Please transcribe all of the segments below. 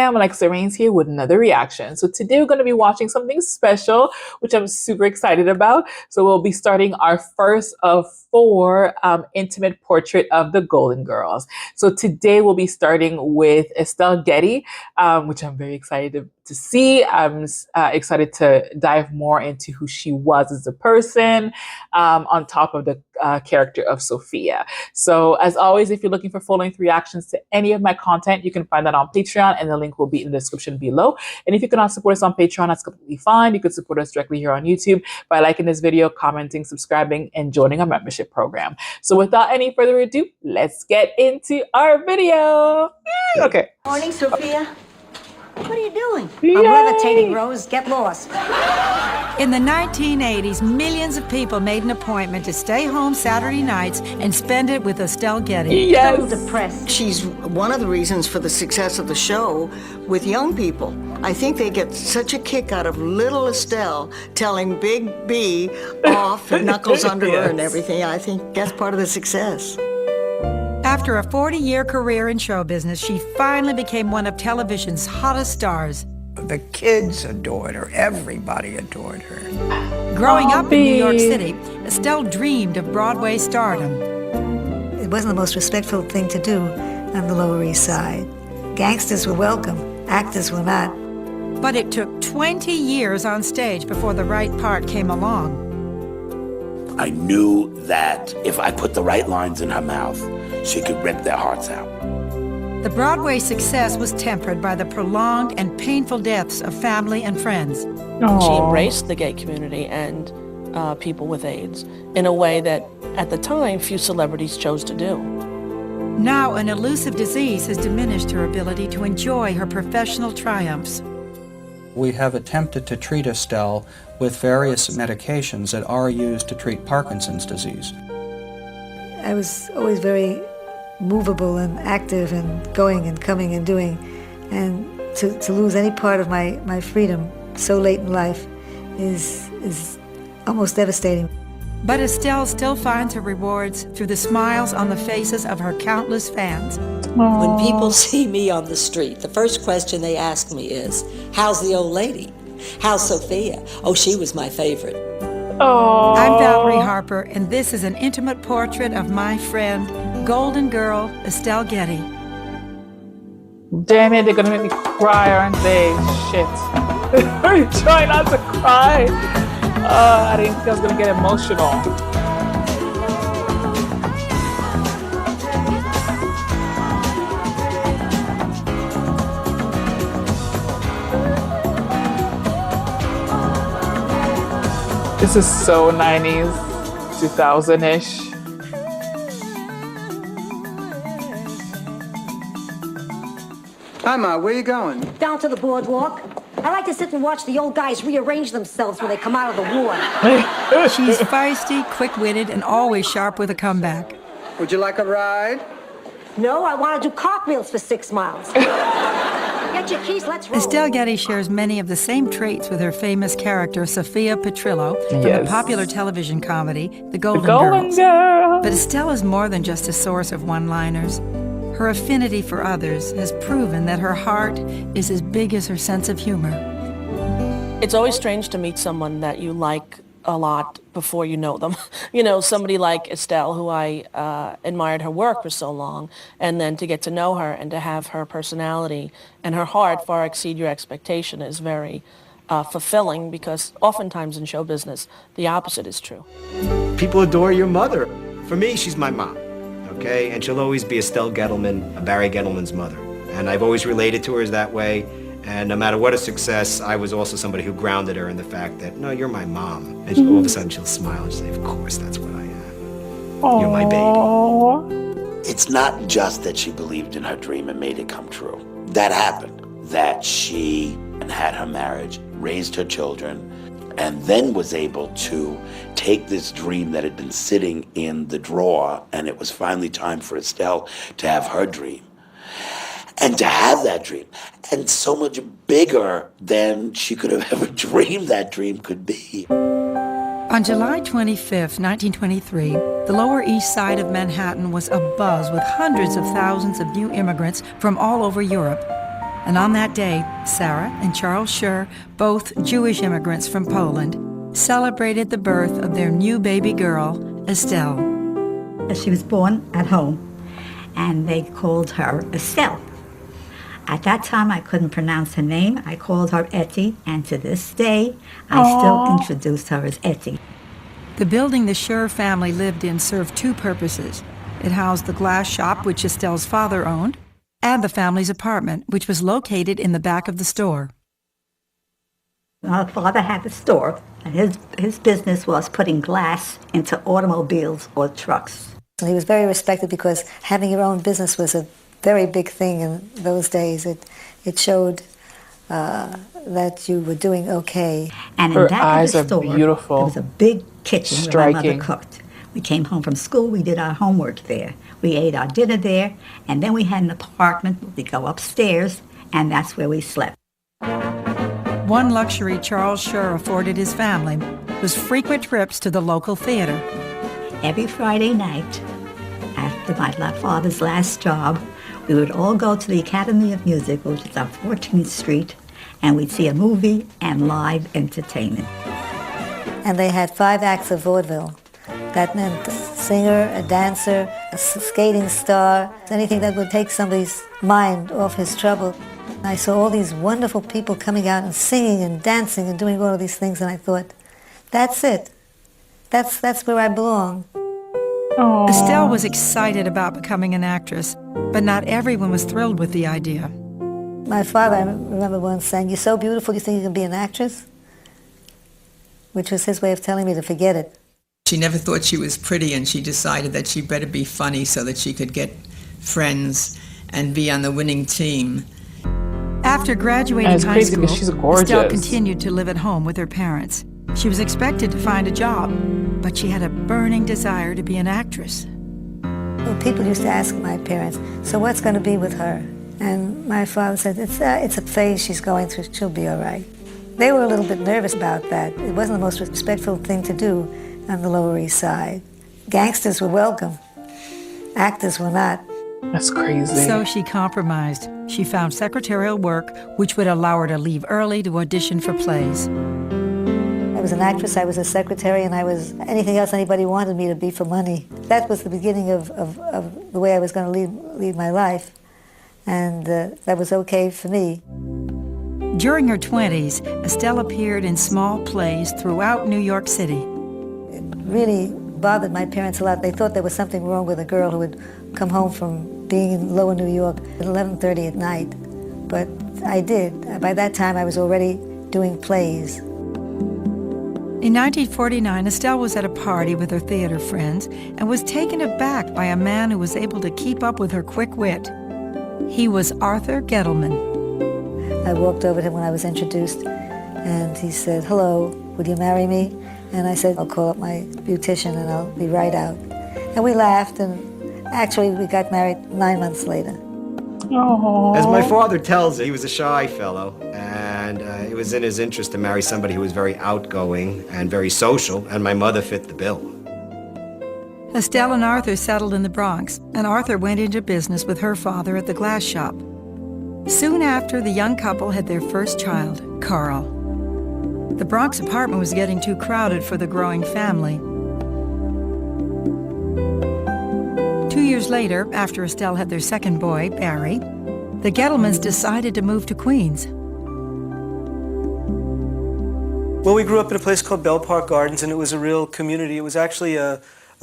fam, Alexxa Rains here with another reaction. So today we're going to be watching something special, which I'm super excited about. So we'll be starting our first of four intimate portrait of the Golden Girls. So today we'll be starting with Estelle Getty, which I'm very excited to see. I'm excited to dive more into who she was as a person, on top of the character of Sophia. So as always, if you're looking for full-length reactions to any of my content, you can find that on Patreon, and the link will be in the description below. And if you cannot support us on Patreon, that's completely fine. You can support us directly here on YouTube by liking this video, commenting, subscribing, and joining our membership program. So without any further ado, let's get into our video. Okay. Morning, Sophia. What are you doing? Yay! I'm levitating, Rose. Get lost. In the 1980s, millions of people made an appointment to stay home Saturday nights and spend it with Estelle Getty. Yes. So depressed. She's one of the reasons for the success of the show with young people. I think they get such a kick out of little Estelle telling Big B off and knuckles under her and everything. I think that's part of the success. After a 40-year career in show business, she finally became one of television's hottest stars. The kids adored her. Everybody adored her. Growing up in New York City, Estelle dreamed of Broadway stardom. It wasn't the most respectful thing to do on the Lower East Side. Gangsters were welcome, actors were not. But it took 20 years on stage before the right part came along. I knew that if I put the right lines in her mouth, she could rip their hearts out. The Broadway success was tempered by the prolonged and painful deaths of family and friends. She embraced the gay community and people with AIDS in a way that, at the time, few celebrities chose to do. Now, an elusive disease has diminished her ability to enjoy her professional triumphs. We have attempted to treat Estelle with various medications that are used to treat Parkinson's disease. I was always very movable and active and going and coming and doing. And to lose any part of my freedom so late in life is almost devastating. But Estelle still finds her rewards through the smiles on the faces of her countless fans. When people see me on the street, the first question they ask me is, "How's the old lady? How's Sophia? Oh, she was my favorite." I'm Valerie Harper, and this is an intimate portrait of my friend, Golden Girl Estelle Getty. Damn it, they're gonna make me cry, aren't they? Shit. I'm trying not to cry. I didn't think I was gonna get emotional. This is so 90s, 2000-ish. Hi, Ma, where you going? Down to the boardwalk. I like to sit and watch the old guys rearrange themselves when they come out of the war. She's feisty, quick-witted, and always sharp with a comeback. Would you like a ride? No, I want to do cartwheels for 6 miles. Get your keys, let's roll. Estelle Getty shares many of the same traits with her famous character, Sophia Petrillo, from the popular television comedy, The Golden Girls. But Estelle is more than just a source of one-liners. Her affinity for others has proven that her heart is as big as her sense of humor. It's always strange to meet someone that you like a lot before you know them. You know, somebody like Estelle, who I admired her work for so long, and then to get to know her and to have her personality and her heart far exceed your expectation is very fulfilling, because oftentimes in show business, the opposite is true. People adore your mother. For me, she's my mom, okay? And she'll always be Estelle Gettelman, Barry Gettelman's mother. And I've always related to her as that way. And no matter what a success, I was also somebody who grounded her in the fact that, no, you're my mom. And all of a sudden she'll smile and say, of course, that's what I am. You're my baby. It's not just that she believed in her dream and made it come true. That happened. That she had her marriage, raised her children, and then was able to take this dream that had been sitting in the drawer, and it was finally time for Estelle to have her dream. And to have that dream, and so much bigger than she could have ever dreamed that dream could be. On July 25, 1923, the Lower East Side of Manhattan was abuzz with hundreds of thousands of new immigrants from all over Europe. And on that day, Sarah and Charles Schur, both Jewish immigrants from Poland, celebrated the birth of their new baby girl, Estelle. She was born at home, and they called her Estelle. At that time, I couldn't pronounce her name. I called her Etty, and to this day, I still introduce her as Etty. The building the Schur family lived in served two purposes. It housed the glass shop, which Estelle's father owned, and the family's apartment, which was located in the back of the store. My father had a store, and his business was putting glass into automobiles or trucks. And he was very respected because having your own business was a very big thing in those days. It showed that you were doing okay. And in back of the store, beautiful. There was a big kitchen where my mother cooked. We came home from school, we did our homework there. We ate our dinner there, and then we had an apartment. We'd go upstairs, and that's where we slept. One luxury Charles Schur afforded his family was frequent trips to the local theater. Every Friday night, after my father's last job, we would all go to the Academy of Music, which is on 14th Street, and we'd see a movie and live entertainment. And they had 5 acts of vaudeville. That meant a singer, a dancer, a skating star, anything that would take somebody's mind off his trouble. I saw all these wonderful people coming out and singing and dancing and doing all of these things, and I thought, that's it. That's where I belong. Aww. Estelle was excited about becoming an actress, but not everyone was thrilled with the idea. My father, I remember once saying, "You're so beautiful, you think you can be an actress?" Which was his way of telling me to forget it. She never thought she was pretty, and she decided that she better be funny so that she could get friends and be on the winning team. After graduating high school, Estelle continued to live at home with her parents. She was expected to find a job, but she had a burning desire to be an actress. Well, people used to ask my parents, "So what's going to be with her?" And my father said, it's a phase she's going through. She'll be all right. They were a little bit nervous about that. It wasn't the most respectful thing to do on the Lower East Side. Gangsters were welcome. Actors were not. That's crazy. So she compromised. She found secretarial work, which would allow her to leave early to audition for plays. I was an actress, I was a secretary, and I was anything else anybody wanted me to be for money. That was the beginning of the way I was going to lead my life, and that was okay for me. During her 20s, Estelle appeared in small plays throughout New York City. It really bothered my parents a lot. They thought there was something wrong with a girl who would come home from being in Lower New York at 11:30 at night. But I did. By that time, I was already doing plays. In 1949, Estelle was at a party with her theater friends and was taken aback by a man who was able to keep up with her quick wit. He was Arthur Gettleman. I walked over to him when I was introduced, and he said, "Hello, would you marry me?" And I said, "I'll call up my beautician and I'll be right out." And we laughed, and actually we got married 9 months later. Aww. As my father tells it, he was a shy fellow, and it was in his interest to marry somebody who was very outgoing and very social, and my mother fit the bill. Estelle and Arthur settled in the Bronx, and Arthur went into business with her father at the glass shop. Soon after, the young couple had their first child, Carl. The Bronx apartment was getting too crowded for the growing family. 2 years later, after Estelle had their second boy, Barry, the Gettlemans decided to move to Queens. Well, we grew up in a place called Bell Park Gardens, and it was a real community. It was actually a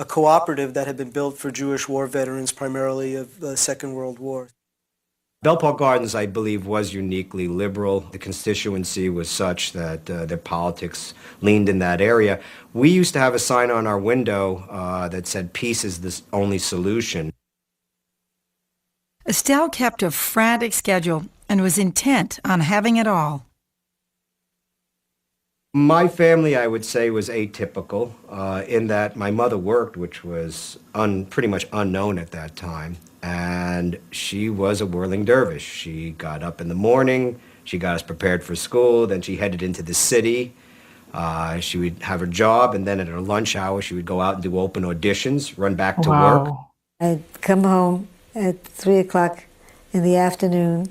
cooperative that had been built for Jewish war veterans, primarily of the Second World War. Bell Park Gardens, I believe, was uniquely liberal. The constituency was such that their politics leaned in that area. We used to have a sign on our window that said, "Peace is the only solution." Estelle kept a frantic schedule and was intent on having it all. My family, I would say, was atypical in that my mother worked, which was pretty much unknown at that time. And she was a whirling dervish. She got up in the morning, she got us prepared for school, then she headed into the city. She would have her job, and then at her lunch hour, she would go out and do open auditions, run back to work. I'd come home at 3 o'clock in the afternoon,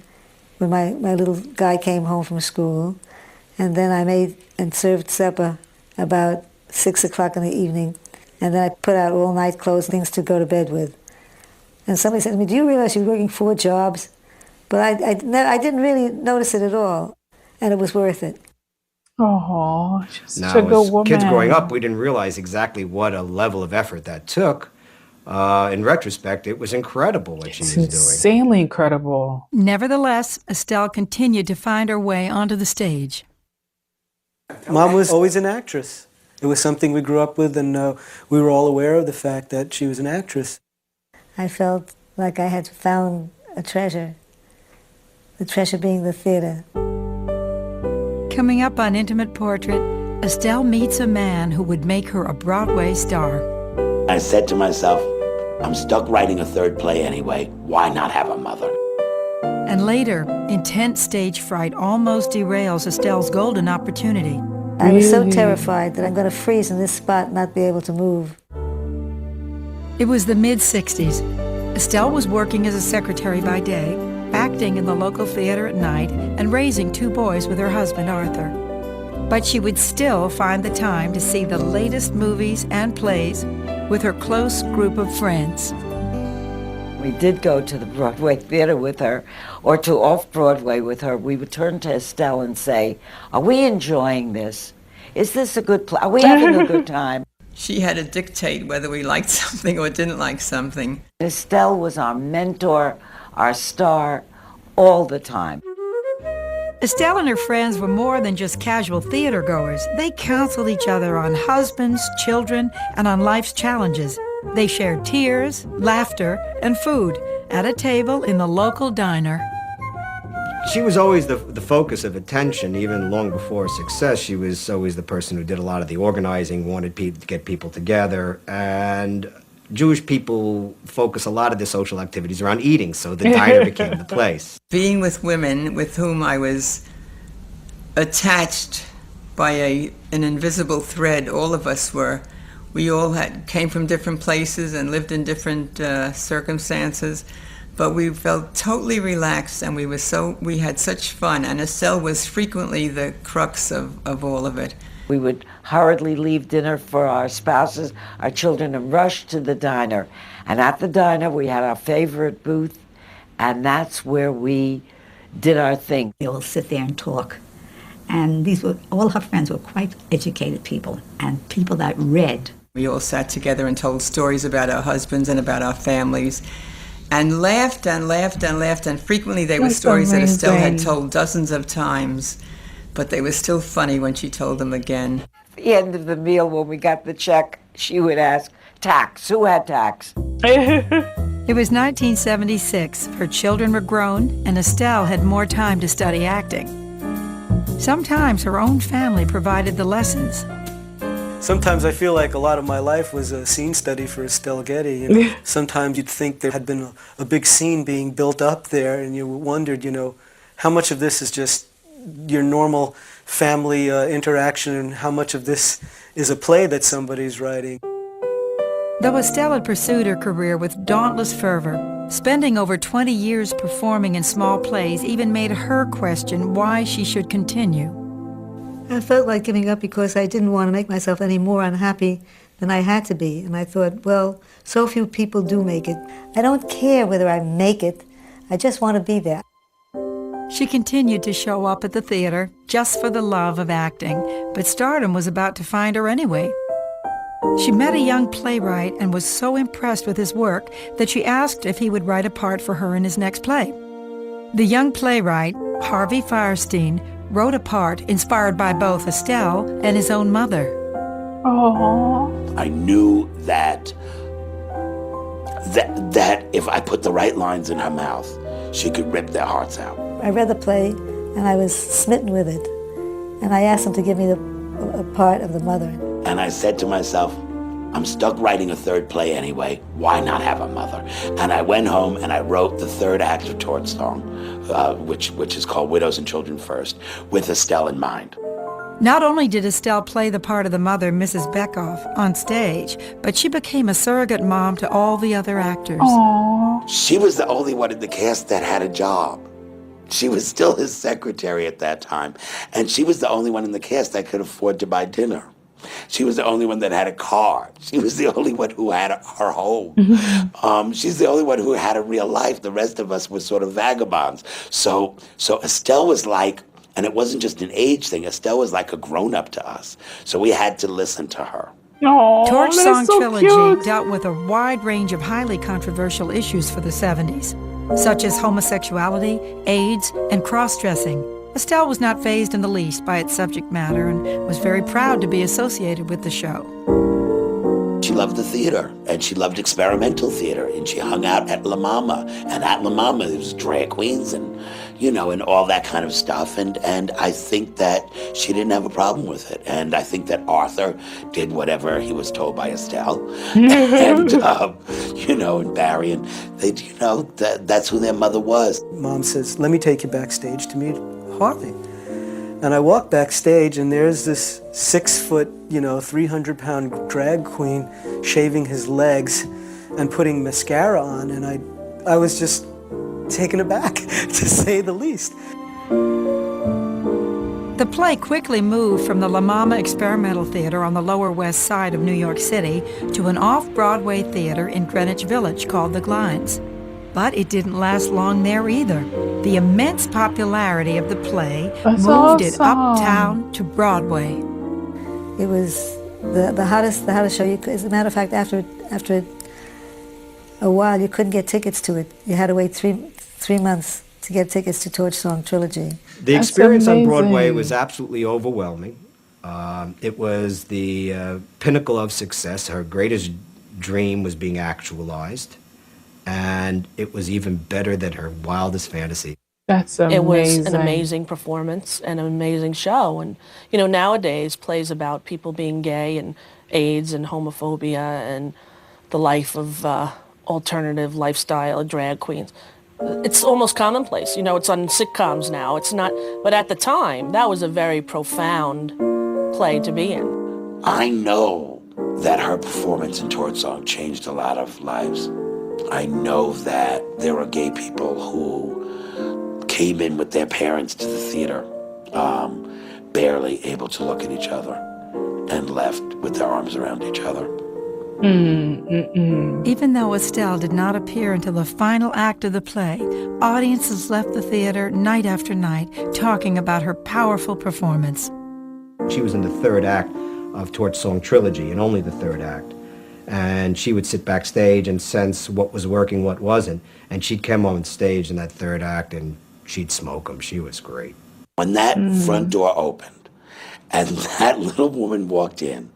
when my little guy came home from school. And then I made and served supper about 6 o'clock in the evening. And then I put out all night clothes, things to go to bed with. And somebody said to me, "Do you realize you're working 4 jobs?" But I didn't really notice it at all. And it was worth it. Oh, she's such Now, a good as woman. kids growing up, we didn't realize exactly what a level of effort that took. In retrospect, it was incredible what she was doing. Insanely incredible. Nevertheless, Estelle continued to find her way onto the stage. Mom was always an actress. It was something we grew up with, and we were all aware of the fact that she was an actress. I felt like I had found a treasure, the treasure being the theater. Coming up on Intimate Portrait, Estelle meets a man who would make her a Broadway star. I said to myself, I'm stuck writing a 3rd play anyway. Why not have a mother? And later, intense stage fright almost derails Estelle's golden opportunity. I was so terrified that I'm going to freeze in this spot and not be able to move. It was the mid-60s. Estelle was working as a secretary by day, acting in the local theater at night, and raising 2 boys with her husband, Arthur. But she would still find the time to see the latest movies and plays with her close group of friends. We did go to the Broadway theater with her, or to off-Broadway with her. We would turn to Estelle and say, "Are we enjoying this? Is this a good play? Are we having a good time?" She had to dictate whether we liked something or didn't like something. Estelle was our mentor, our star, all the time. Estelle and her friends were more than just casual theater goers. They counseled each other on husbands, children, and on life's challenges. They shared tears, laughter, and food at a table in the local diner. She was always the focus of attention, even long before success. She was always the person who did a lot of the organizing, wanted to get people together, and Jewish people focus a lot of their social activities around eating, so the diner became the place. Being with women with whom I was attached by an invisible thread, all of us were. We all came from different places and lived in different circumstances, but we felt totally relaxed, and we had such fun, and Estelle was frequently the crux of all of it. We would hurriedly leave dinner for our spouses, our children, and rush to the diner. And at the diner, we had our favorite booth, and that's where we did our thing. We all sit there and talk. And all her friends were quite educated people, and people that read. We all sat together and told stories about our husbands and about our families, and laughed and laughed and laughed, and frequently they were stories that Estelle had told dozens of times, but they were still funny when she told them again. At the end of the meal, when we got the check, she would ask, "Tax, who had tax?" It was 1976. Her children were grown, and Estelle had more time to study acting. Sometimes her own family provided the lessons. Sometimes I feel like a lot of my life was a scene study for Estelle Getty. You know? Sometimes you'd think there had been a big scene being built up there, and you wondered, how much of this is just your normal family interaction, and how much of this is a play that somebody's writing. Though Estelle had pursued her career with dauntless fervor, spending over 20 years performing in small plays even made her question why she should continue. I felt like giving up because I didn't want to make myself any more unhappy than I had to be. And I thought, well, so few people do make it. I don't care whether I make it. I just want to be there. She continued to show up at the theater just for the love of acting, but stardom was about to find her anyway. She met a young playwright and was so impressed with his work that she asked if he would write a part for her in his next play. The young playwright, Harvey Firestein, wrote a part inspired by both Estelle and his own mother. Aww. I knew that if I put the right lines in her mouth, she could rip their hearts out. I read the play, and I was smitten with it. And I asked him to give me a part of the mother. And I said to myself, I'm stuck writing a 3rd play anyway. Why not have a mother? And I went home and I wrote the 3rd act of Tort's song, which is called Widows and Children First, with Estelle in mind. Not only did Estelle play the part of the mother, Mrs. Beckoff, on stage, but she became a surrogate mom to all the other actors. Aww. She was the only one in the cast that had a job. She was still his secretary at that time. And she was the only one in the cast that could afford to buy dinner. She was the only one that had a car. She was the only one who had her home. She's the only one who had a real life. The rest of us were sort of vagabonds. So Estelle was like, and it wasn't just an age thing, Estelle was like a grown-up to us. So we had to listen to her. Torch Song Trilogy dealt with a wide range of highly controversial issues for the 70s, such as homosexuality, AIDS, and cross-dressing. Estelle was not fazed in the least by its subject matter and was very proud to be associated with the show. She loved the theater, and she loved experimental theater, and she hung out at La Mama. And at La Mama, there was drag queens and, you know, and all that kind of stuff. And I think that she didn't have a problem with it. And I think that Arthur did whatever he was told by Estelle. And, you know, and Barry, and they, you know, that's who their mother was. Mom says, let me take you backstage to meet Harvey. And I walk backstage, and there's this 6-foot, you know, 300-pound drag queen shaving his legs and putting mascara on, and I was just taken aback, to say the least. The play quickly moved from the La Mama Experimental Theater on the Lower West Side of New York City to an off-Broadway theater in Greenwich Village called the Glines. But it didn't last long there either. The immense popularity of the play moved it uptown to Broadway. It was the hottest show you could. As a matter of fact, after a while, you couldn't get tickets to it. You had to wait three months to get tickets to Torch Song Trilogy. The experience on Broadway was absolutely overwhelming. It was the pinnacle of success. Her greatest dream was being actualized. And it was even better than her wildest fantasy. That's amazing. It was an amazing performance and an amazing show. And, you know, nowadays plays about people being gay and AIDS and homophobia and the life of alternative lifestyle drag queens. It's almost commonplace. You know, it's on sitcoms now. It's not, but at the time, that was a very profound play to be in. I know that her performance in Torch Song changed a lot of lives. I know that there were gay people who came in with their parents to the theater, barely able to look at each other, and left with their arms around each other. Even though Estelle did not appear until the final act of the play, audiences left the theater night after night talking about her powerful performance. She was in the third act of Torch Song Trilogy, and only the third act. And she would sit backstage and sense what was working, what wasn't. And she'd come on stage in that third act and she'd smoke them. She was great. When that front door opened and that little woman walked in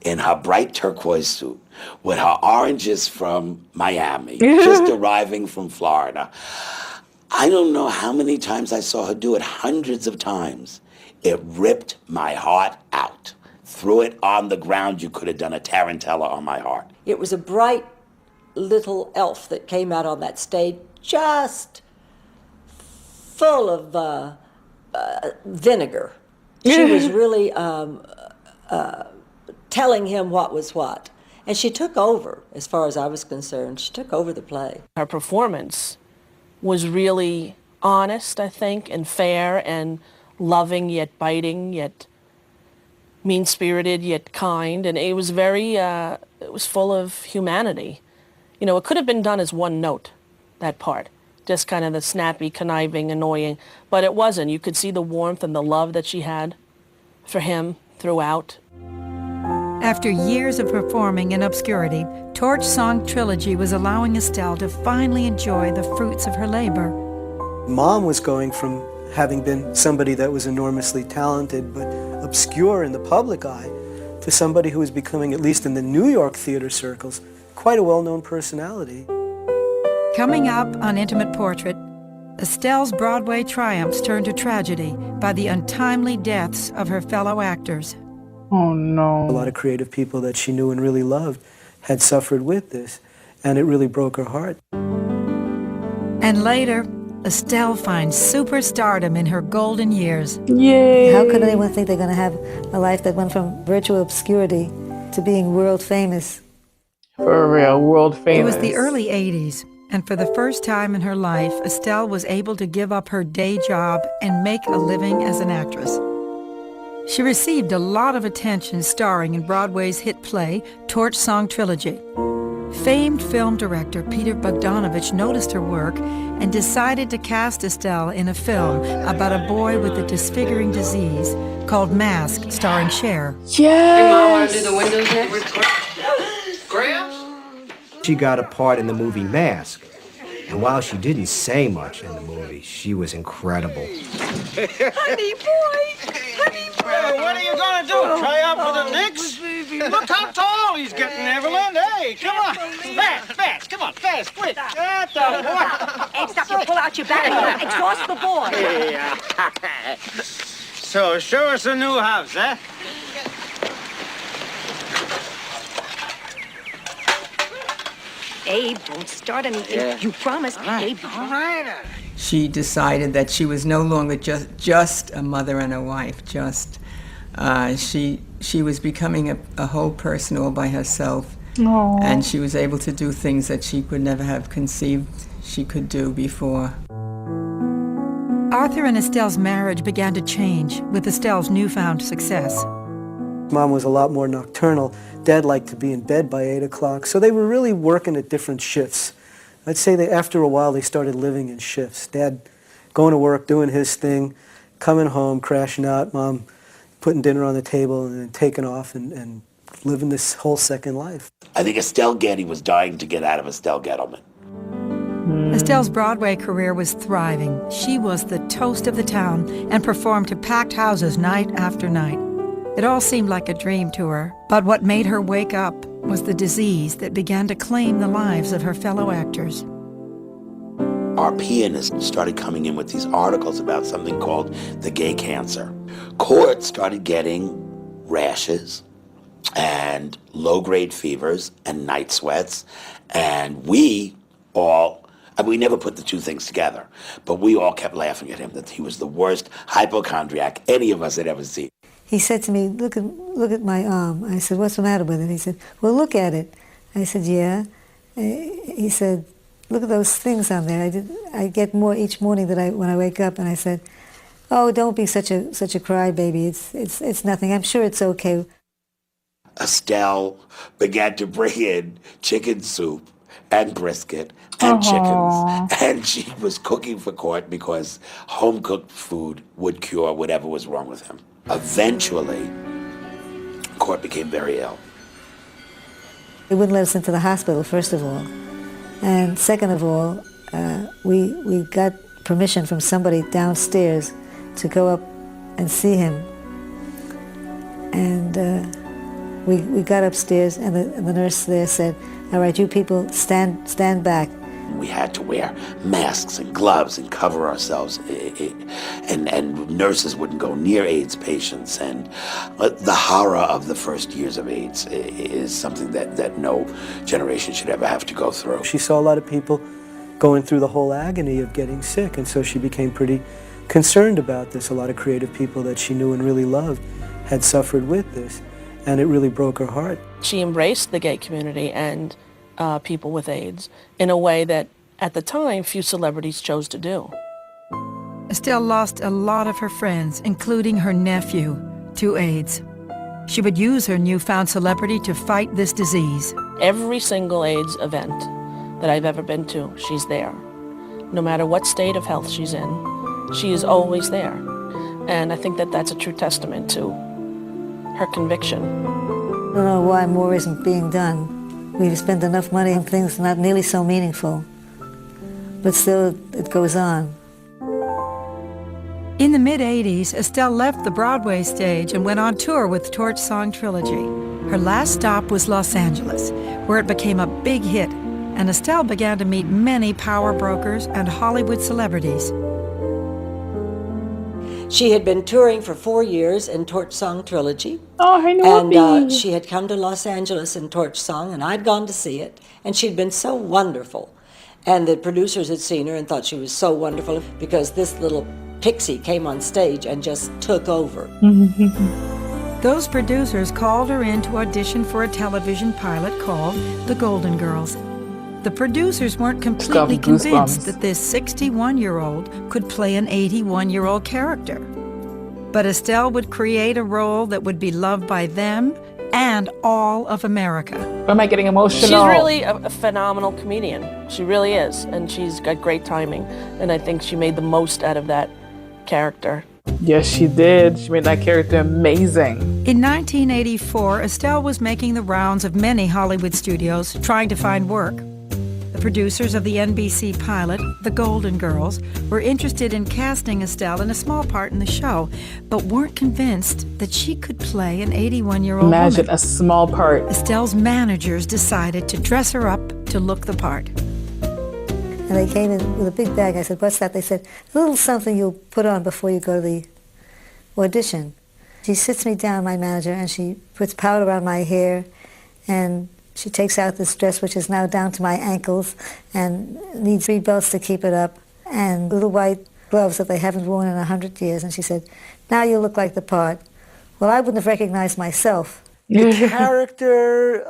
her bright turquoise suit with her oranges from Miami, just arriving from Florida, I don't know how many times I saw her do it, hundreds of times. It ripped my heart out. Threw it on the ground, you could have done a tarantella on my heart. It was a bright little elf that came out on that stage, just full of vinegar. She was really telling him what was what. And she took over, as far as I was concerned. She took over the play. Her performance was really honest, I think, and fair and loving, yet biting, yet mean-spirited yet kind, and it was very, it was full of humanity. You know, it could have been done as one note, that part. Just kind of the snappy, conniving, annoying, but it wasn't. You could see the warmth and the love that she had for him throughout. After years of performing in obscurity, Torch Song Trilogy was allowing Estelle to finally enjoy the fruits of her labor. Mom was going from having been somebody that was enormously talented but obscure in the public eye to somebody who was becoming, at least in the New York theater circles, quite a well-known personality. Coming up on Intimate Portrait, Estelle's Broadway triumphs turned to tragedy by the untimely deaths of her fellow actors. Oh, no. A lot of creative people that she knew and really loved had suffered with this, and it really broke her heart. And later, Estelle finds superstardom in her golden years. Yay! How could anyone think they're going to have a life that went from virtual obscurity to being world famous? For real, world famous. It was the early 80s, And for the first time in her life, Estelle was able to give up her day job and make a living as an actress. She received a lot of attention starring in Broadway's hit play, Torch Song Trilogy. Famed film director Peter Bogdanovich noticed her work and decided to cast Estelle in a film about a boy with a disfiguring disease called Mask, starring Cher. Yes! Hey, Mom, want to do the windows next? Gramps? She got a part in the movie Mask. And while she didn't say much in the movie, she was incredible. Honey boy! Honey boy! What are you going to do? Try out for the Knicks? Look how tall he's getting, Evelyn. Hey, come on. Fast. Come on, fast, quick. Get the what? Hey, stop, you pull out your back. Exhaust the boy. Yeah. So, show us a new house, huh? Abe, don't start anything. Yeah. You promised, Abe. All right. She decided that she was no longer just a mother and a wife. She was becoming a whole person all by herself. Aww. And she was able to do things that she could never have conceived she could do before. Arthur and Estelle's marriage began to change with Estelle's newfound success. Mom was a lot more nocturnal. Dad liked to be in bed by 8 o'clock, so they were really working at different shifts. I'd say that after a while they started living in shifts. Dad going to work, doing his thing, coming home, crashing out, Mom putting dinner on the table and then taking off and living this whole second life. I think Estelle Getty was dying to get out of Estelle Gettelman. Estelle's Broadway career was thriving. She was the toast of the town and performed to packed houses night after night. It all seemed like a dream to her, but what made her wake up was the disease that began to claim the lives of her fellow actors. Our pianist started coming in with these articles about something called the gay cancer. Court started getting rashes and low-grade fevers and night sweats, and we never put the two things together, but we all kept laughing at him that he was the worst hypochondriac any of us had ever seen. He said to me, look at my arm. I said, what's the matter with it? He said, well, look at it. I said, yeah. He said, look at those things on there. I get more each morning when I wake up. And I said, oh, don't be such a crybaby. It's nothing. I'm sure it's okay. Estelle began to bring in chicken soup and brisket and chickens. And she was cooking for Court because home-cooked food would cure whatever was wrong with him. Eventually, Court became very ill. They wouldn't let us into the hospital, first of all. And second of all, we got permission from somebody downstairs to go up and see him. And we got upstairs, and the nurse there said, all right, you people, stand back. We had to wear masks and gloves and cover ourselves, and nurses wouldn't go near AIDS patients. And the horror of the first years of AIDS is something that no generation should ever have to go through. She saw a lot of people going through the whole agony of getting sick, and so she became pretty concerned about this. A lot of creative people that she knew and really loved had suffered with this, and it really broke her heart. She embraced the gay community and people with AIDS in a way that, at the time, few celebrities chose to do. Estelle lost a lot of her friends, including her nephew, to AIDS. She would use her newfound celebrity to fight this disease. Every single AIDS event that I've ever been to, she's there. No matter what state of health she's in, she is always there. And I think that that's a true testament to her conviction. I don't know why more isn't being done. We've spent enough money on things not nearly so meaningful, but still it goes on. In the mid-'80s, Estelle left the Broadway stage and went on tour with Torch Song Trilogy. Her last stop was Los Angeles, where it became a big hit, and Estelle began to meet many power brokers and Hollywood celebrities. She had been touring for 4 years in Torch Song Trilogy. Oh, I know. And she had come to Los Angeles in Torch Song, and I'd gone to see it. And she'd been so wonderful. And the producers had seen her and thought she was so wonderful because this little pixie came on stage and just took over. Those producers called her in to audition for a television pilot called The Golden Girls. The producers weren't completely convinced that this 61-year-old could play an 81-year-old character. But Estelle would create a role that would be loved by them and all of America. Why am I getting emotional? She's really a phenomenal comedian. She really is, and she's got great timing. And I think she made the most out of that character. Yes, she did. She made that character amazing. In 1984, Estelle was making the rounds of many Hollywood studios trying to find work. The producers of the NBC pilot, The Golden Girls, were interested in casting Estelle in a small part in the show, but weren't convinced that she could play an 81-year-old woman. Imagine a small part. Estelle's managers decided to dress her up to look the part. And they came in with a big bag. I said, "What's that?" They said, "A little something you'll put on before you go to the audition." She sits me down, my manager, and she puts powder on my hair, and she takes out this dress, which is now down to my ankles, and needs 3 belts to keep it up, and little white gloves that they haven't worn in 100 years. And she said, "Now you look like the part." Well, I wouldn't have recognized myself. The character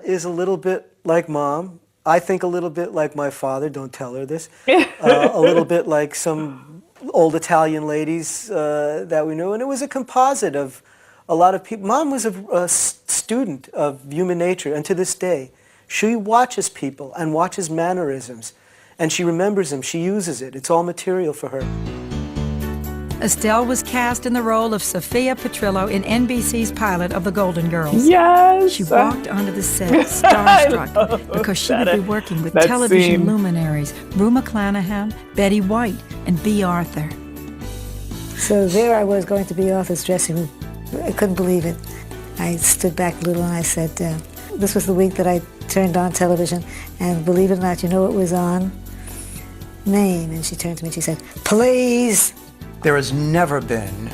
is a little bit like Mom. I think a little bit like my father. Don't tell her this. A little bit like some old Italian ladies that we knew. And it was a composite of a lot of people. Mom was a student of human nature, and to this day, she watches people and watches mannerisms, and she remembers them. She uses it. It's all material for her. Estelle was cast in the role of Sophia Petrillo in NBC's pilot of The Golden Girls. Yes! She walked onto the set starstruck because she would be working with television luminaries Rue McClanahan, Betty White, and B. Arthur. So there I was going to be Arthur's dressing room. I couldn't believe it. I stood back a little and I said, this was the week that I turned on television, and believe it or not, you know what was on? Name. And she turned to me and she said, "Please." There has never been,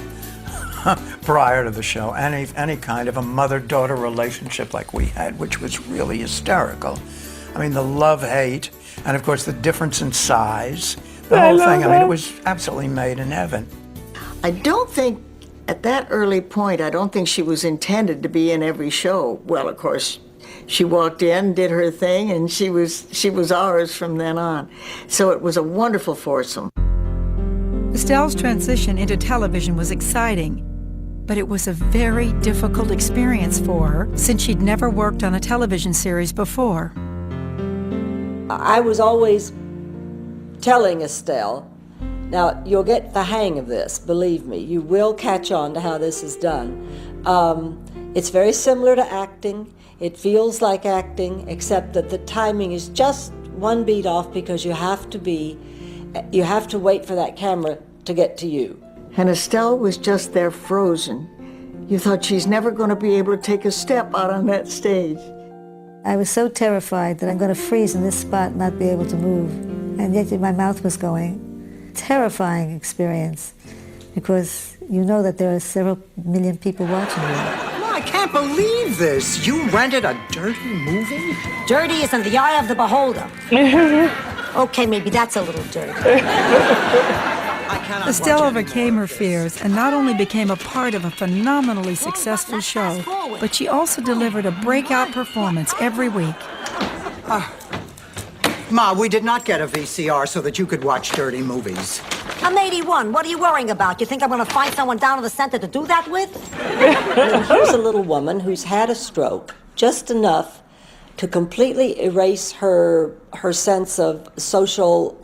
prior to the show, any kind of a mother-daughter relationship like we had, which was really hysterical. I mean, the love-hate, and of course the difference in size, the whole thing. I mean, it was absolutely made in heaven. I don't think, at that early point, I don't think she was intended to be in every show. Well, of course, she walked in, did her thing, and she was ours from then on. So it was a wonderful foursome. Estelle's transition into television was exciting, but it was a very difficult experience for her since she'd never worked on a television series before. I was always telling Estelle, now you'll get the hang of this, believe me, you will catch on to how this is done. It's very similar to acting. It feels like acting, except that the timing is just one beat off because you have to wait for that camera to get to you. And Estelle was just there frozen. You thought she's never going to be able to take a step out on that stage. I was so terrified that I'm going to freeze in this spot and not be able to move. And yet my mouth was going. Terrifying experience, because you know that there are several million people watching you. I can't believe this. You rented a dirty movie? Dirty is in the eye of the beholder. Okay, maybe that's a little dirty. Estelle overcame her fears and not only became a part of a phenomenally successful show, but she also delivered a breakout performance every week. Ma, we did not get a VCR so that you could watch dirty movies. I'm 81. What are you worrying about? You think I'm going to find someone down in the center to do that with? Here's a little woman who's had a stroke, just enough to completely erase her sense of social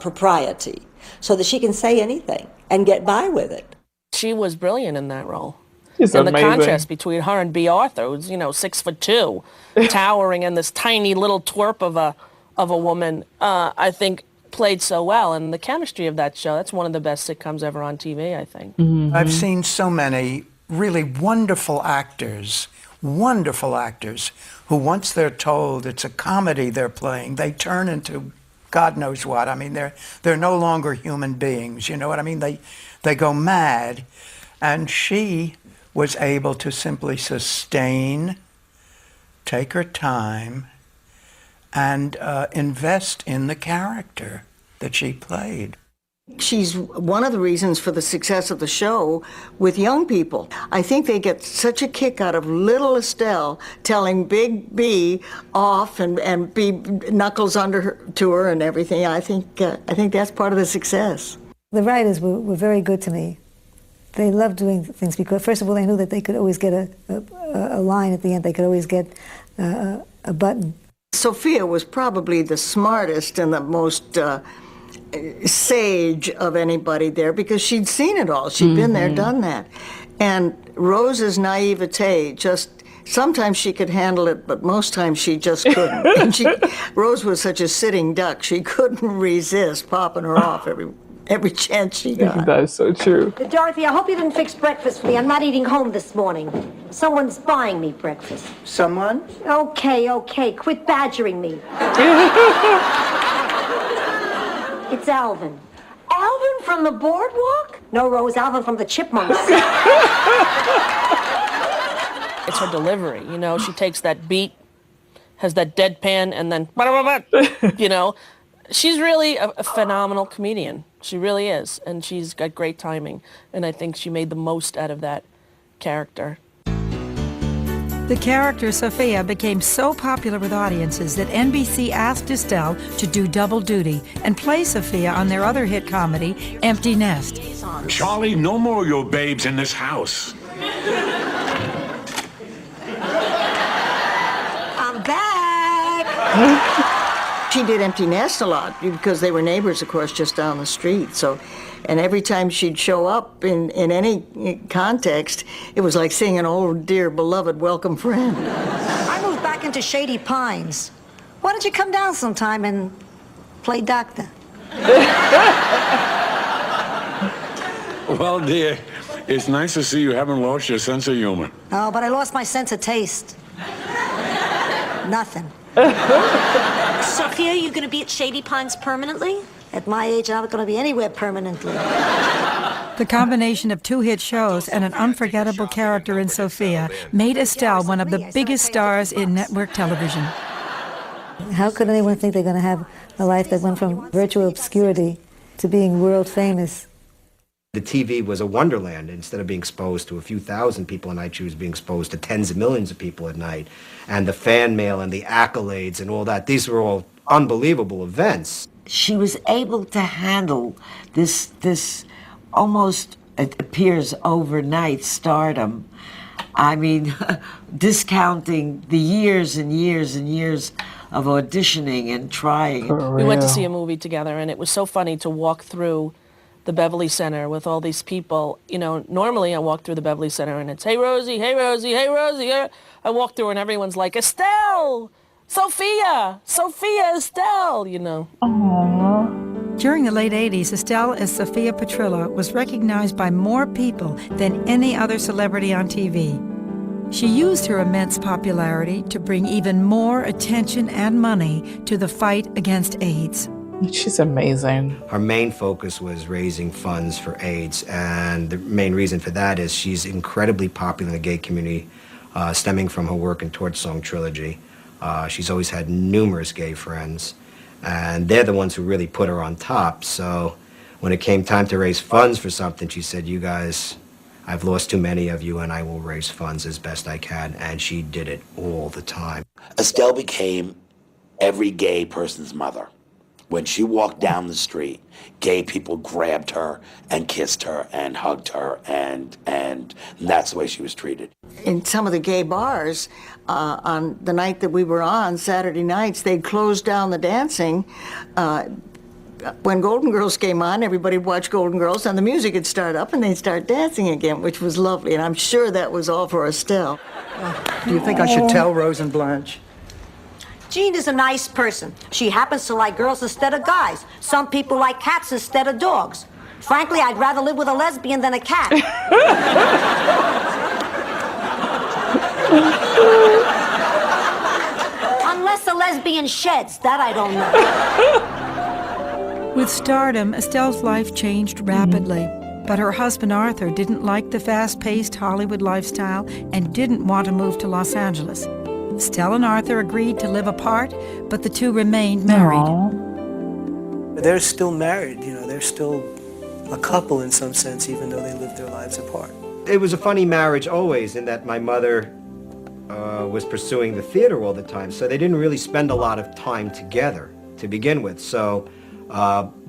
propriety, so that she can say anything and get by with it. She was brilliant in that role. She's and amazing. The contrast between her and B. Arthur, who's 6'2", towering, and this tiny little twerp of a woman, I think played so well. And the chemistry of that show, that's one of the best sitcoms ever on TV, I think. I've seen so many really wonderful actors, who once they're told it's a comedy they're playing, they turn into God knows what. I mean, they're no longer human beings. You know what I mean? They go mad. And she was able to simply sustain, take her time, and invest in the character that she played. She's one of the reasons for the success of the show with young people. I think they get such a kick out of little Estelle telling Big B off and be knuckles under her, to her and everything. I think that's part of the success. The writers were very good to me. They loved doing things because, first of all, they knew that they could always get a line at the end. They could always get a button. Sophia was probably the smartest and the most sage of anybody there because she'd seen it all. She'd been there, done that. And Rose's naivete, just sometimes she could handle it, but most times she just couldn't. And Rose was such a sitting duck, she couldn't resist popping her off every chance she got. That's so true. Dorothy, I hope you didn't fix breakfast for me. I'm not eating home this morning. Someone's buying me breakfast. Someone? Okay. Quit badgering me. It's Alvin. Alvin from the boardwalk? No, Rose, Alvin from the Chipmunks. It's her delivery, you know. She takes that beat, has that deadpan, and then, you know. She's really a phenomenal comedian. She really is. And she's got great timing. And I think she made the most out of that character. The character Sophia became so popular with audiences that NBC asked Estelle to do double duty and play Sophia on their other hit comedy, Empty Nest. Charlie, no more of your babes in this house. I'm back. She did Empty Nest a lot because they were neighbors, of course, just down the street. So, and every time she'd show up in any context, it was like seeing an old, dear, beloved, welcome friend. I moved back into Shady Pines. Why don't you come down sometime and play doctor? Well, dear, it's nice to see you haven't lost your sense of humor. Oh, but I lost my sense of taste. Nothing. Sophia, you going to be at Shady Pines permanently? At my age, I'm not going to be anywhere permanently. The combination of two hit shows and an unforgettable character in Sophia made Estelle one of the biggest stars in network television. How could anyone think they're going to have a life that went from virtual obscurity to being world famous? The TV was a wonderland. Instead of being exposed to a few thousand people a night, she was being exposed to tens of millions of people at night. And the fan mail and the accolades and all that, these were all unbelievable events. She was able to handle this almost, it appears, overnight stardom. I mean, discounting the years and years and years of auditioning and trying. We went to see a movie together, and it was so funny to walk through the Beverly Center with all these people. You know, normally I walk through the Beverly Center and it's, hey, Rosie, hey, Rosie, hey, Rosie. I walk through and everyone's like, Estelle, Sophia, Estelle, you know. Aww. During the late 80s, Estelle as Sophia Petrillo was recognized by more people than any other celebrity on TV. She used her immense popularity to bring even more attention and money to the fight against AIDS. She's amazing. Her main focus was raising funds for AIDS, and the main reason for that is she's incredibly popular in the gay community, stemming from her work in Torch Song Trilogy. She's always had numerous gay friends, and they're the ones who really put her on top. So when it came time to raise funds for something, she said, you guys, I've lost too many of you, and I will raise funds as best I can, and she did it all the time. Estelle became every gay person's mother. When she walked down the street, gay people grabbed her and kissed her and hugged her, and that's the way she was treated. In some of the gay bars, on the night that we were on, Saturday nights, they'd close down the dancing. When Golden Girls came on, everybody would watch Golden Girls, and the music would start up, and they'd start dancing again, which was lovely, and I'm sure that was all for Estelle. Do you think I should tell Rose and Blanche? Jean is a nice person. She happens to like girls instead of guys. Some people like cats instead of dogs. Frankly, I'd rather live with a lesbian than a cat. Unless a lesbian sheds, that I don't know. With stardom, Estelle's life changed rapidly. But her husband Arthur didn't like the fast-paced Hollywood lifestyle and didn't want to move to Los Angeles. Estelle and Arthur agreed to live apart, but the two remained married. They're still married, you know, they're still a couple in some sense, even though they lived their lives apart. It was a funny marriage always, in that my mother was pursuing the theater all the time, so they didn't really spend a lot of time together to begin with. So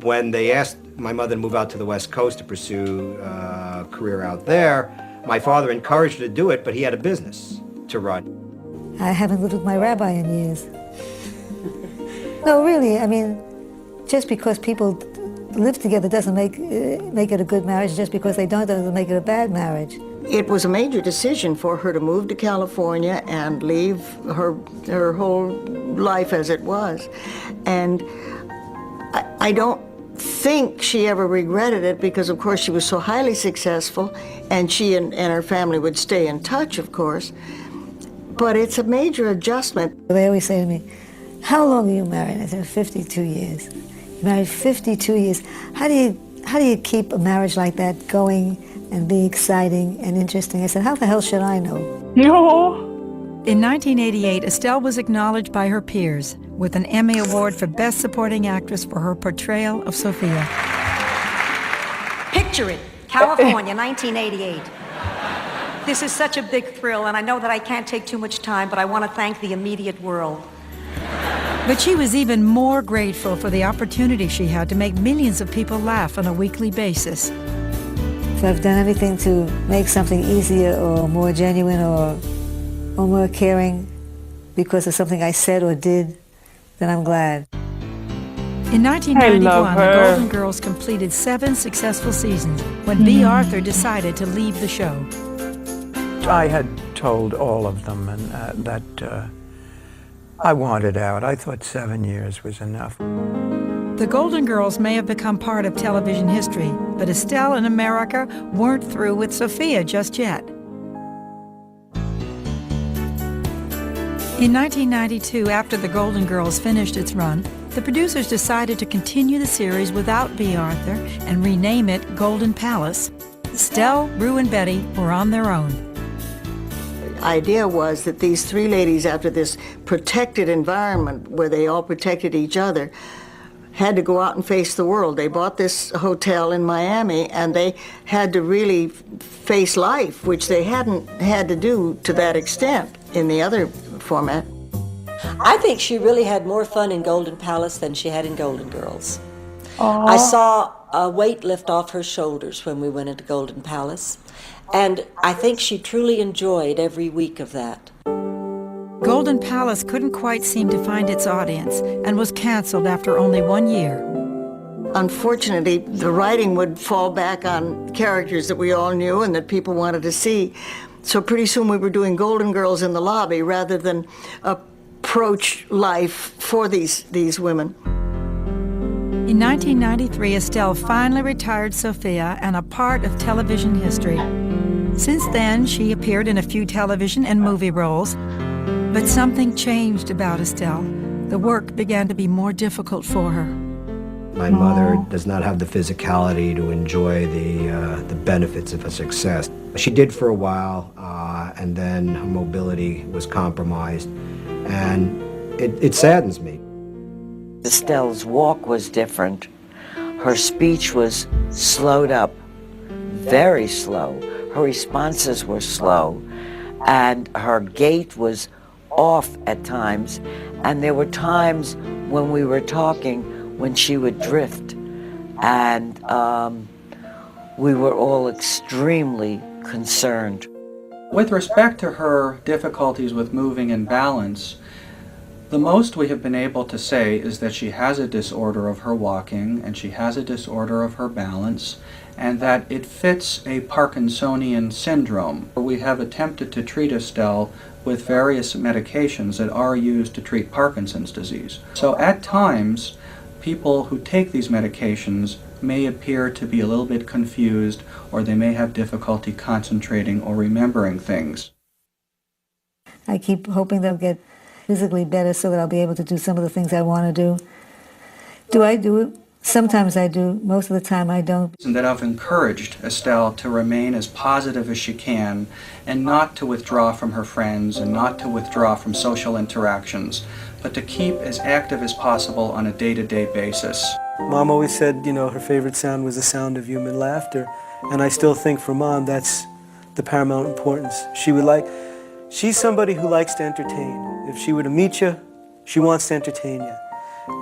when they asked my mother to move out to the West Coast to pursue a career out there, my father encouraged her to do it, but he had a business to run. I haven't lived with my rabbi in years. No, really, I mean, just because people live together doesn't make it a good marriage. Just because they don't doesn't make it a bad marriage. It was a major decision for her to move to California and leave her whole life as it was. And I don't think she ever regretted it, because of course she was so highly successful, and she and her family would stay in touch, of course. But it's a major adjustment. They always say to me, "How long are you married?" I said, 52 years. You married 52 years. How do you keep a marriage like that going and be exciting and interesting? I said, how the hell should I know? No. In 1988, Estelle was acknowledged by her peers with an Emmy Award for Best Supporting Actress for her portrayal of Sophia. Picture it, California, 1988. This is such a big thrill, and I know that I can't take too much time, but I want to thank the immediate world. But she was even more grateful for the opportunity she had to make millions of people laugh on a weekly basis. If I've done everything to make something easier or more genuine or more caring because of something I said or did, then I'm glad. In 1991, the Golden Girls completed 7 successful seasons when B. Arthur decided to leave the show. I had told all of them that I wanted out. I thought 7 years was enough. The Golden Girls may have become part of television history, but Estelle and America weren't through with Sophia just yet. In 1992, after The Golden Girls finished its run, the producers decided to continue the series without B. Arthur and rename it Golden Palace. Estelle, Rue, and Betty were on their own. Idea was that these 3 ladies, after this protected environment where they all protected each other, had to go out and face the world. They bought this hotel in Miami, and they had to really face life, which they hadn't had to do to that extent in the other format. I think she really had more fun in Golden Palace than she had in Golden Girls. I saw a weight lift off her shoulders when we went into Golden Palace, and I think she truly enjoyed every week of that. Golden Palace couldn't quite seem to find its audience and was canceled after only 1 year. Unfortunately, the writing would fall back on characters that we all knew and that people wanted to see. So pretty soon we were doing Golden Girls in the lobby rather than approach life for these women. In 1993, Estelle finally retired Sophia and a part of television history. Since then, she appeared in a few television and movie roles, but something changed about Estelle. The work began to be more difficult for her. My mother does not have the physicality to enjoy the benefits of a success. She did for a while, and then her mobility was compromised, and it saddens me. Estelle's walk was different. Her speech was slowed up, very slow. Her responses were slow, and her gait was off at times, and there were times when we were talking when she would drift, and we were all extremely concerned. With respect to her difficulties with moving and balance, the most we have been able to say is that she has a disorder of her walking and she has a disorder of her balance, and that it fits a Parkinsonian syndrome. We have attempted to treat Estelle with various medications that are used to treat Parkinson's disease. So at times, people who take these medications may appear to be a little bit confused, or they may have difficulty concentrating or remembering things. I keep hoping they'll get physically better so that I'll be able to do some of the things I want to do. Do I do it? Sometimes I do. Most of the time I don't. And that I've encouraged Estelle to remain as positive as she can and not to withdraw from her friends and not to withdraw from social interactions, but to keep as active as possible on a day-to-day basis. Mom always said, her favorite sound was the sound of human laughter. And I still think for Mom, that's the paramount importance. She's somebody who likes to entertain. If she were to meet you, she wants to entertain you.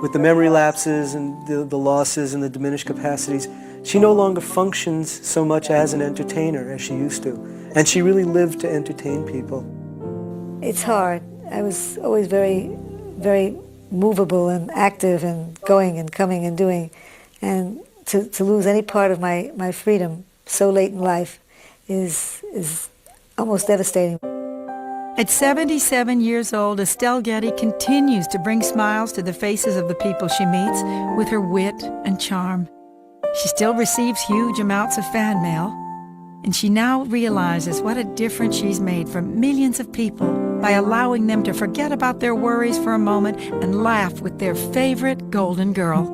With the memory lapses and the losses and the diminished capacities, she no longer functions so much as an entertainer as she used to. And she really lived to entertain people. It's hard. I was always very, very movable and active and going and coming and doing. And to lose any part of my freedom so late in life is almost devastating. At 77 years old, Estelle Getty continues to bring smiles to the faces of the people she meets with her wit and charm. She still receives huge amounts of fan mail, and she now realizes what a difference she's made for millions of people by allowing them to forget about their worries for a moment and laugh with their favorite Golden Girl.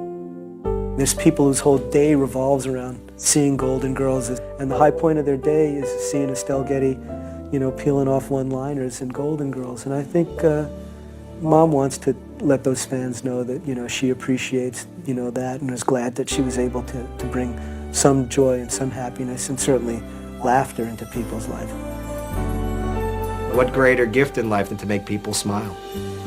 There's people whose whole day revolves around seeing Golden Girls, and the high point of their day is seeing Estelle Getty, peeling off one-liners in Golden Girls. And I think Mom wants to let those fans know that, she appreciates, that and is glad that she was able to bring some joy and some happiness and certainly laughter into people's life. What greater gift in life than to make people smile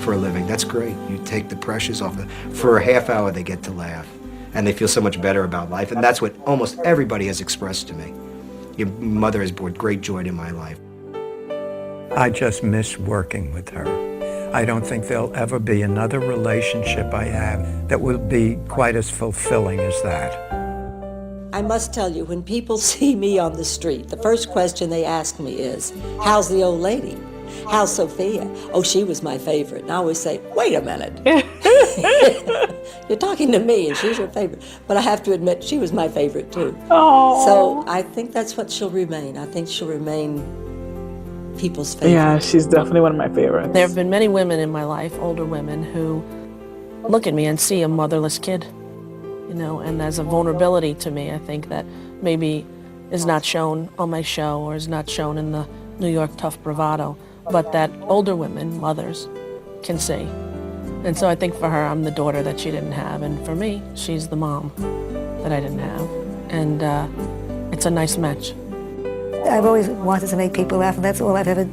for a living? That's great. You take the pressures off them. For a half hour, they get to laugh, and they feel so much better about life. And that's what almost everybody has expressed to me. Your mother has brought great joy to my life. I just miss working with her. I don't think there'll ever be another relationship I have that will be quite as fulfilling as that. I must tell you, when people see me on the street, the first question they ask me is, how's the old lady? How's Sophia? Oh, she was my favorite. And I always say, wait a minute. You're talking to me and she's your favorite. But I have to admit, she was my favorite too. Aww. So I think that's what she'll remain. I think she'll remain people's favorite. Yeah, she's definitely one of my favorites. There have been many women in my life, older women, who look at me and see a motherless kid, and as a vulnerability to me, I think that maybe is not shown on my show or is not shown in the New York Tough Bravado, but that older women, mothers, can see. And so I think for her, I'm the daughter that she didn't have, and for me, she's the mom that I didn't have. And it's a nice match. I've always wanted to make people laugh, and that's all I've ever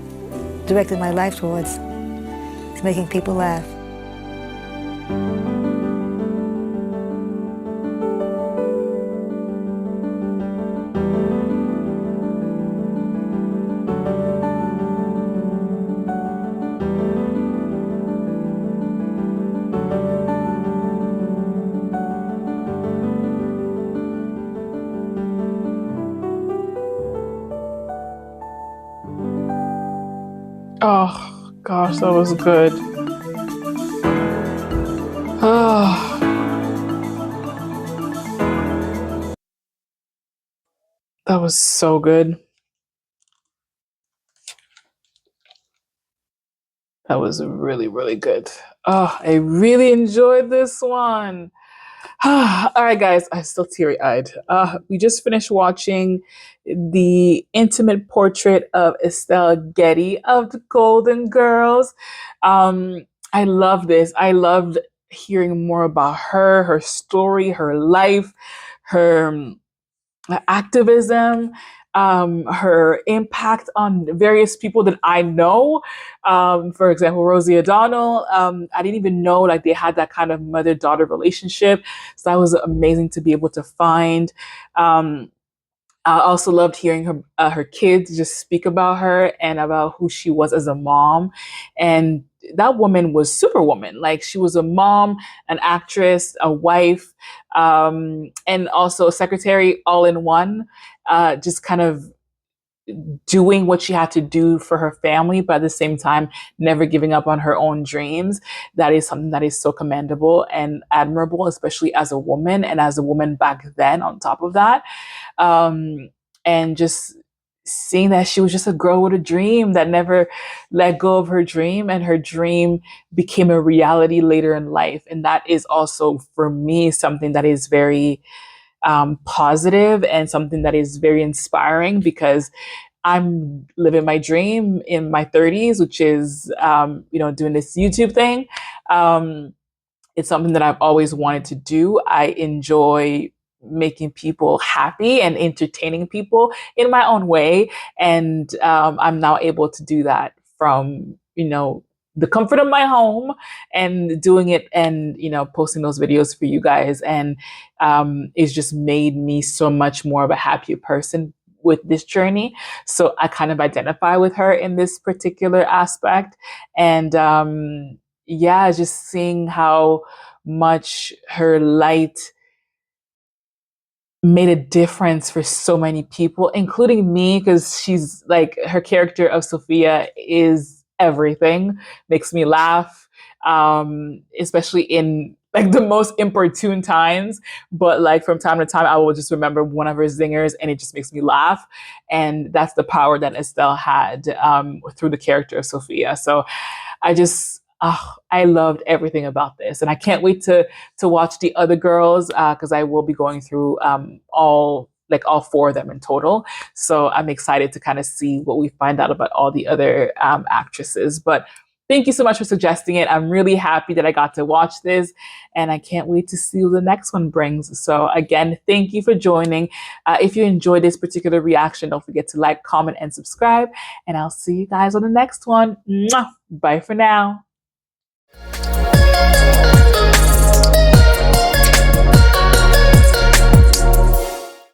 directed my life towards, is making people laugh. Oh, gosh, that was good. Oh. That was so good. That was really, really good. Oh, I really enjoyed this one. All right, guys, I'm still teary-eyed. We just finished watching the intimate portrait of Estelle Getty of the Golden Girls. I love this. I loved hearing more about her, her story, her life, her activism, her impact on various people that I know. For example, Rosie O'Donnell. I didn't even know like they had that kind of mother-daughter relationship. So that was amazing to be able to find. I also loved hearing her kids just speak about her and about who she was as a mom. And that woman was Superwoman. Like she was a mom, an actress, a wife, and also a secretary all in one. Just kind of doing what she had to do for her family, but at the same time, never giving up on her own dreams. That is something that is so commendable and admirable, especially as a woman and as a woman back then on top of that. And just seeing that she was just a girl with a dream that never let go of her dream, and her dream became a reality later in life. And that is also, for me, something that is very positive and something that is very inspiring, because I'm living my dream in my 30s, which is, doing this YouTube thing. It's something that I've always wanted to do. I enjoy making people happy and entertaining people in my own way. And I'm now able to do that from, the comfort of my home and doing it and, posting those videos for you guys. And it's just made me so much more of a happier person with this journey. So I kind of identify with her in this particular aspect. And just seeing how much her light made a difference for so many people, including me, because she's like, her character of Sophia is everything, makes me laugh, especially in like the most inopportune times. But like from time to time, I will just remember one of her zingers and it just makes me laugh. And that's the power that Estelle had through the character of Sophia. So I loved everything about this, and I can't wait to watch the other girls because I will be going through all four of them in total. So I'm excited to kind of see what we find out about all the other actresses. But thank you so much for suggesting it. I'm really happy that I got to watch this, and I can't wait to see what the next one brings. So again, thank you for joining. If you enjoyed this particular reaction, don't forget to like, comment, and subscribe. And I'll see you guys on the next one. Mwah! Bye for now.